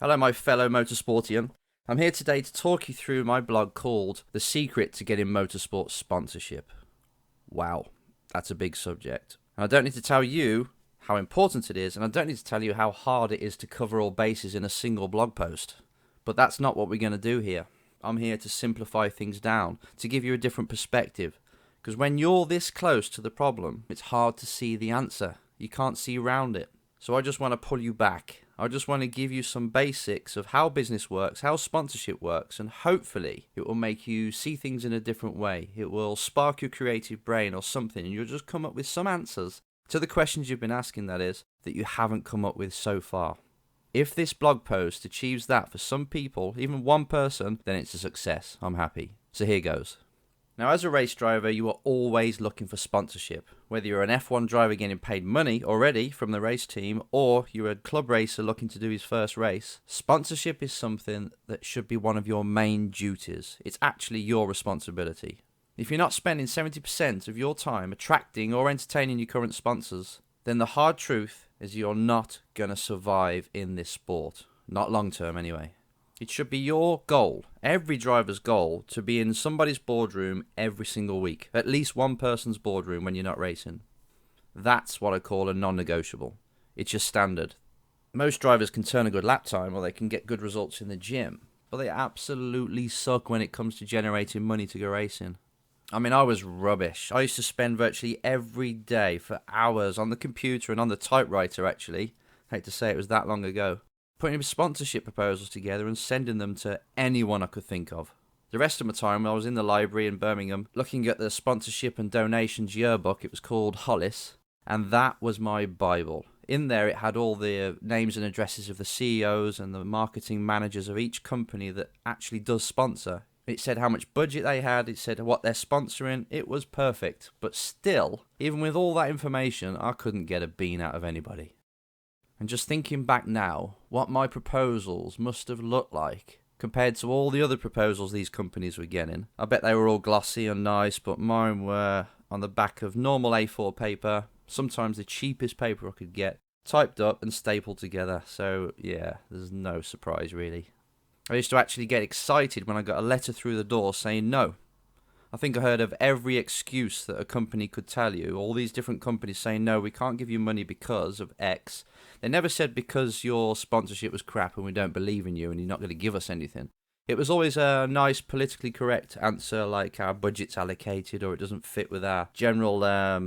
Hello, my fellow motorsportian. I'm here today to talk you through my blog called The Secret to Getting Motorsport Sponsorship. Wow, that's a big subject. And I don't need to tell you how important it is, and I don't need to tell you how hard it is to cover all bases in a single blog post. But that's not what we're going to do here. I'm here to simplify things down, to give you a different perspective. Because when you're this close to the problem, it's hard to see the answer. You can't see around it. So I just want to pull you back. I just want to give you some basics of how business works, how sponsorship works, and hopefully it will make you see things in a different way. It will spark your creative brain or something, and you'll just come up with some answers to the questions you've been asking, that is, that you haven't come up with so far. If this blog post achieves that for some people, even one person, then it's a success. I'm happy. So here goes. Now, as a race driver, you are always looking for sponsorship. Whether you're an F1 driver getting paid money already from the race team, or you're a club racer looking to do his first race, sponsorship is something that should be one of your main duties. It's actually your responsibility. If you're not spending 70% of your time attracting or entertaining your current sponsors, then the hard truth is you're not going to survive in this sport. Not long term, anyway. It should be your goal, every driver's goal, to be in somebody's boardroom every single week. At least one person's boardroom when you're not racing. That's what I call a non-negotiable. It's your standard. Most drivers can turn a good lap time or they can get good results in the gym, but they absolutely suck when it comes to generating money to go racing. I mean, I was rubbish. I used to spend virtually every day for hours on the computer and on the typewriter, actually. I hate to say it was that long ago. Putting sponsorship proposals together and sending them to anyone I could think of. The rest of my time, I was in the library in Birmingham looking at the sponsorship and donations yearbook. It was called Hollis, and that was my Bible. In there, it had all the names and addresses of the CEOs and the marketing managers of each company that actually does sponsor. It said how much budget they had, it said what they're sponsoring. It was perfect, but still, even with all that information, I couldn't get a bean out of anybody. And just thinking back now, what my proposals must have looked like compared to all the other proposals these companies were getting. I bet they were all glossy and nice, but mine were on the back of normal A4 paper, sometimes the cheapest paper I could get, typed up and stapled together. So yeah, there's no surprise really. I used to actually get excited when I got a letter through the door saying no. I think I heard of every excuse that a company could tell you. All these different companies saying, no, we can't give you money because of X. They never said because your sponsorship was crap and we don't believe in you and you're not going to give us anything. It was always a nice politically correct answer like our budget's allocated or it doesn't fit with our general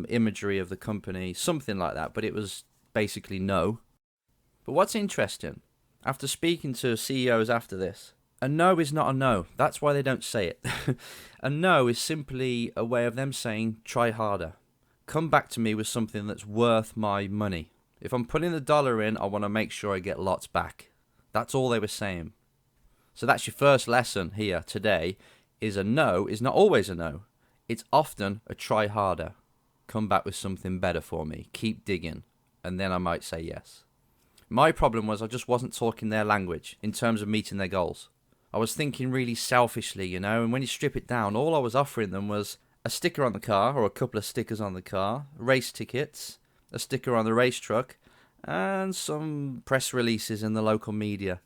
imagery of the company, something like that. But it was basically no. But what's interesting, after speaking to CEOs after this, a no is not a no. That's why they don't say it. A no is simply a way of them saying, try harder. Come back to me with something that's worth my money. If I'm putting the dollar in, I want to make sure I get lots back. That's all they were saying. So that's your first lesson here today, is a no is not always a no. It's often a try harder. Come back with something better for me. Keep digging. And then I might say yes. My problem was I just wasn't talking their language in terms of meeting their goals. I was thinking really selfishly, and when you strip it down, all I was offering them was a sticker on the car, or a couple of stickers on the car, race tickets, a sticker on the race truck, and some press releases in the local media.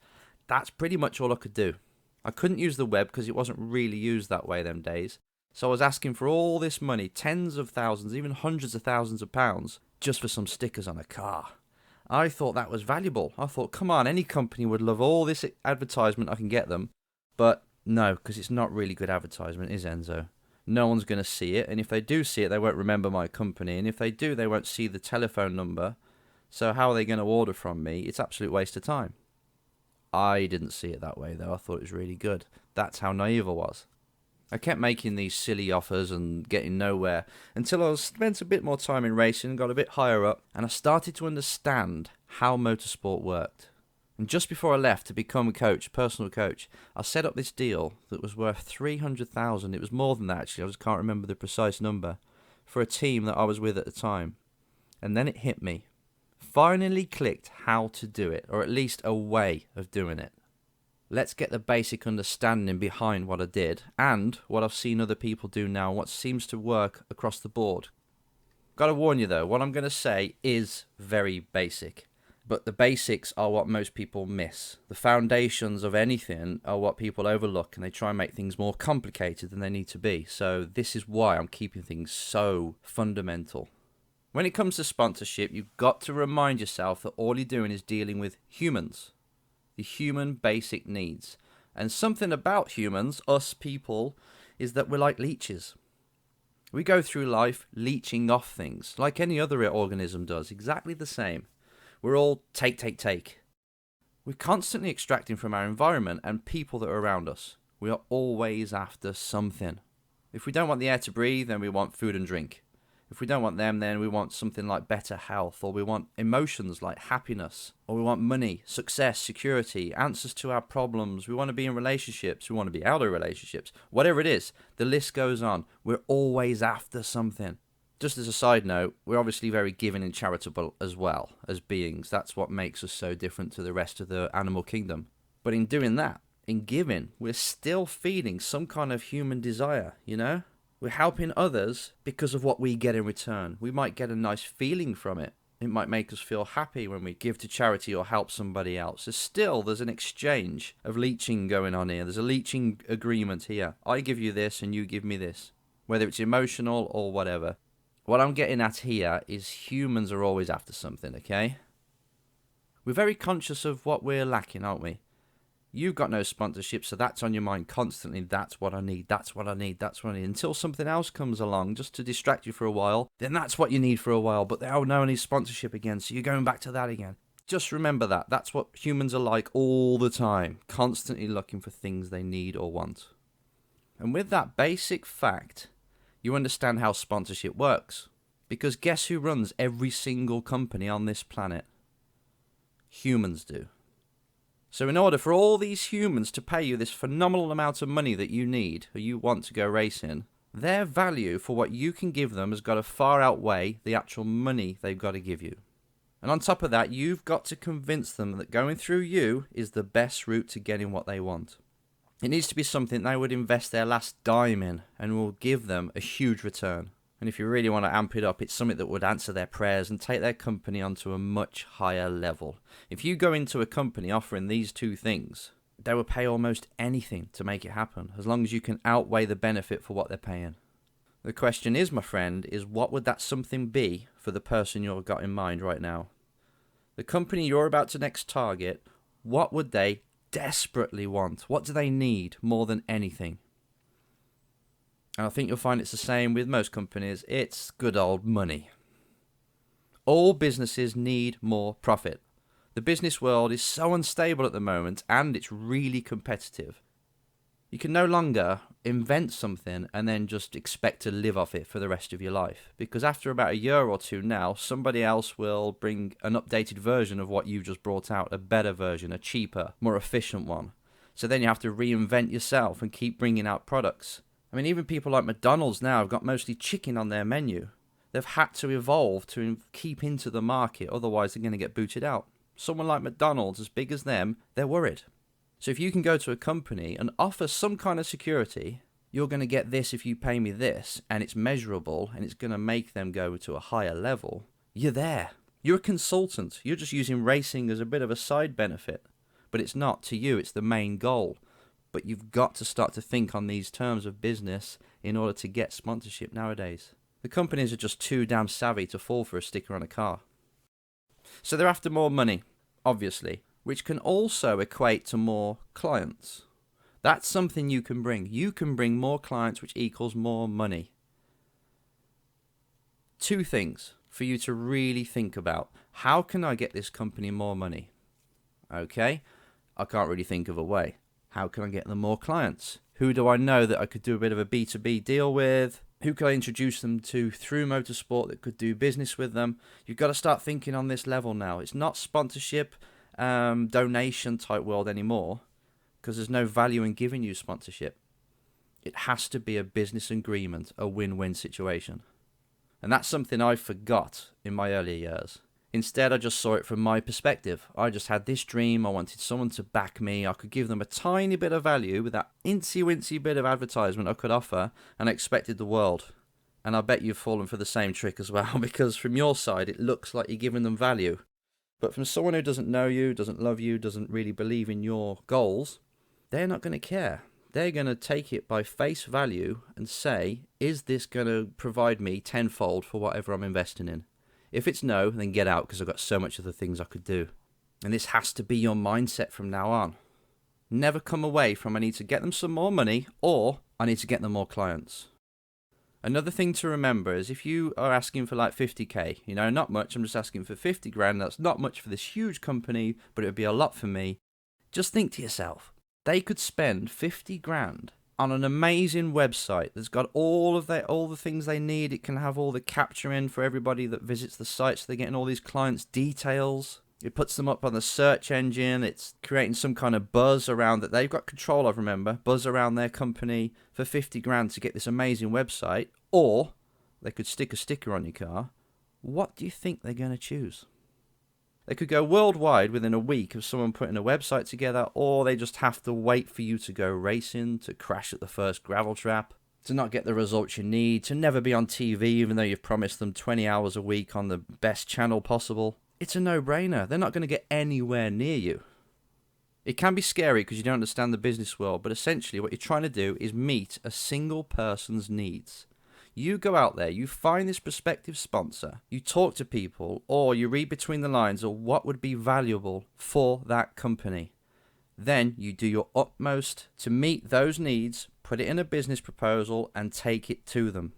That's pretty much all I could do. I couldn't use the web because it wasn't really used that way them days. So I was asking for all this money, tens of thousands, even hundreds of thousands of pounds, just for some stickers on a car. I thought that was valuable. I thought, come on, any company would love all this advertisement I can get them. But no, because it's not really good advertisement, is Enzo? No one's going to see it, and if they do see it, they won't remember my company, and if they do, they won't see the telephone number. So how are they going to order from me? It's absolute waste of time. I didn't see it that way, though. I thought it was really good. That's how naive I was. I kept making these silly offers and getting nowhere until I spent a bit more time in racing and got a bit higher up, and I started to understand how motorsport worked. And just before I left to become a coach, personal coach, I set up this deal that was worth 300,000. It was more than that, actually. I just can't remember the precise number, for a team that I was with at the time. And then it hit me. Finally clicked how to do it, or at least a way of doing it. Let's get the basic understanding behind what I did and what I've seen other people do now, what seems to work across the board. Gotta warn you though, what I'm going to say is very basic. But the basics are what most people miss. The foundations of anything are what people overlook, and they try and make things more complicated than they need to be. So this is why I'm keeping things so fundamental. When it comes to sponsorship, you've got to remind yourself that all you're doing is dealing with humans, the human basic needs. And something about humans, us people, is that we're like leeches. We go through life leeching off things, like any other organism does, exactly the same. We're all take. We're constantly extracting from our environment and people that are around us. We are always after something. If we don't want the air to breathe, then we want food and drink. If we don't want them, then we want something like better health, or we want emotions like happiness, or we want money, success, security, answers to our problems. We want to be in relationships. We want to be out of relationships. Whatever it is, the list goes on. We're always after something. Just as a side note, we're obviously very giving and charitable as well as beings. That's what makes us so different to the rest of the animal kingdom. But in doing that, in giving, we're still feeding some kind of human desire, you know? We're helping others because of what we get in return. We might get a nice feeling from it. It might make us feel happy when we give to charity or help somebody else. There's an exchange of leeching going on here. There's a leeching agreement here. I give you this and you give me this, whether it's emotional or whatever. What I'm getting at here is humans are always after something, okay? We're very conscious of what we're lacking, aren't we? You've got no sponsorship, so that's on your mind constantly. That's what I need, that's what I need, that's what I need. Until something else comes along just to distract you for a while, then that's what you need for a while. But oh no, I need sponsorship again, so you're going back to that again. Just remember that. That's what humans are like all the time, constantly looking for things they need or want. And with that basic fact, you understand how sponsorship works. Because guess who runs every single company on this planet? Humans do. So in order for all these humans to pay you this phenomenal amount of money that you need, or you want to go racing, their value for what you can give them has got to far outweigh the actual money they've got to give you. And on top of that, you've got to convince them that going through you is the best route to getting what they want. It needs to be something they would invest their last dime in and will give them a huge return. And if you really want to amp it up, it's something that would answer their prayers and take their company onto a much higher level. If you go into a company offering these two things, they will pay almost anything to make it happen, as long as you can outweigh the benefit for what they're paying. The question is, my friend, is what would that something be for the person you've got in mind right now? The company you're about to next target, what would they desperately want? What do they need more than anything? And I think you'll find it's the same with most companies. It's good old money. All businesses need more profit. The business world is so unstable at the moment, and it's really competitive. You can no longer invent something and then just expect to live off it for the rest of your life. Because after about a year or two now, somebody else will bring an updated version of what you've just brought out, a better version, a cheaper, more efficient one. So then you have to reinvent yourself and keep bringing out products. I mean, even people like McDonald's now have got mostly chicken on their menu. They've had to evolve to keep into the market, otherwise they're going to get booted out. Someone like McDonald's, as big as them, they're worried. So if you can go to a company and offer some kind of security, you're going to get this if you pay me this, and it's measurable, and it's going to make them go to a higher level, you're there. You're a consultant. You're just using racing as a bit of a side benefit. But it's not. To you, it's the main goal. But you've got to start to think on these terms of business in order to get sponsorship nowadays. The companies are just too damn savvy to fall for a sticker on a car. So they're after more money, obviously, which can also equate to more clients. That's something you can bring. You can bring more clients, which equals more money. Two things for you to really think about. How can I get this company more money? Okay, I can't really think of a way. How can I get them more clients? Who do I know that I could do a bit of a B2B deal with? Who could I introduce them to through motorsport that could do business with them? You've got to start thinking on this level now. It's not sponsorship, donation type world anymore, because there's no value in giving you sponsorship. It has to be a business agreement, a win-win situation. And that's something I forgot in my earlier years. Instead, I just saw it from my perspective. I just had this dream. I wanted someone to back me. I could give them a tiny bit of value with that incy-wincy bit of advertisement I could offer, and I expected the world. And I bet you've fallen for the same trick as well, because from your side, it looks like you're giving them value. But from someone who doesn't know you, doesn't love you, doesn't really believe in your goals, they're not going to care. They're going to take it by face value and say, is this going to provide me tenfold for whatever I'm investing in? If it's no, then get out, because I've got so much other things I could do. And this has to be your mindset from now on. Never come away from I need to get them some more money or I need to get them more clients. Another thing to remember is if you are asking for like 50k, not much, I'm just asking for 50 grand, that's not much for this huge company, but it would be a lot for me. Just think to yourself, they could spend 50 grand on an amazing website that's got all the things they need. It can have all the capturing for everybody that visits the site, so they're getting all these clients' details. It puts them up on the search engine. It's creating some kind of buzz around that they've got control of, remember. Buzz around their company for 50 grand to get this amazing website. Or they could stick a sticker on your car. What do you think they're going to choose? They could go worldwide within a week of someone putting a website together, or they just have to wait for you to go racing, to crash at the first gravel trap, to not get the results you need, to never be on TV even though you've promised them 20 hours a week on the best channel possible. It's a no-brainer. They're not going to get anywhere near you. It can be scary because you don't understand the business world, but essentially what you're trying to do is meet a single person's needs. You go out there, you find this prospective sponsor, you talk to people, or you read between the lines of what would be valuable for that company. Then you do your utmost to meet those needs, put it in a business proposal, and take it to them.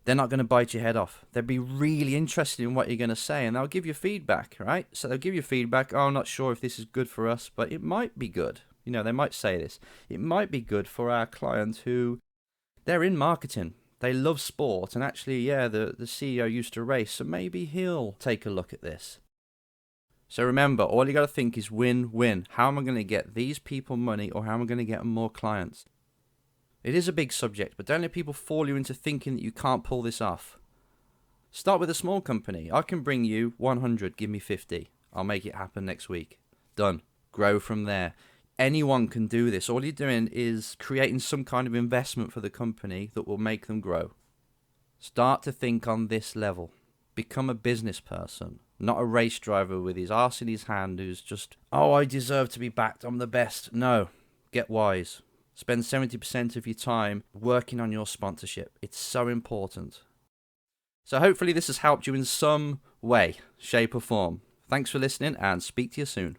They're not going to bite your head off. They'll be really interested in what you're going to say, and they'll give you feedback, right? So they'll give you feedback, I'm not sure if this is good for us, but it might be good. They might say this. It might be good for our client who, they're in marketing. They love sport, and actually, the CEO used to race, so maybe he'll take a look at this. So remember, all you got to think is win-win. How am I going to get these people money, or how am I going to get them more clients? It is a big subject, but don't let people fool you into thinking that you can't pull this off. Start with a small company. I can bring you 100, give me 50. I'll make it happen next week. Done. Grow from there. Anyone can do this. All you're doing is creating some kind of investment for the company that will make them grow. Start to think on this level. Become a business person, not a race driver with his arse in his hand who's just, I deserve to be backed, I'm the best. No, get wise. Spend 70% of your time working on your sponsorship. It's so important. So hopefully this has helped you in some way, shape or form. Thanks for listening, and speak to you soon.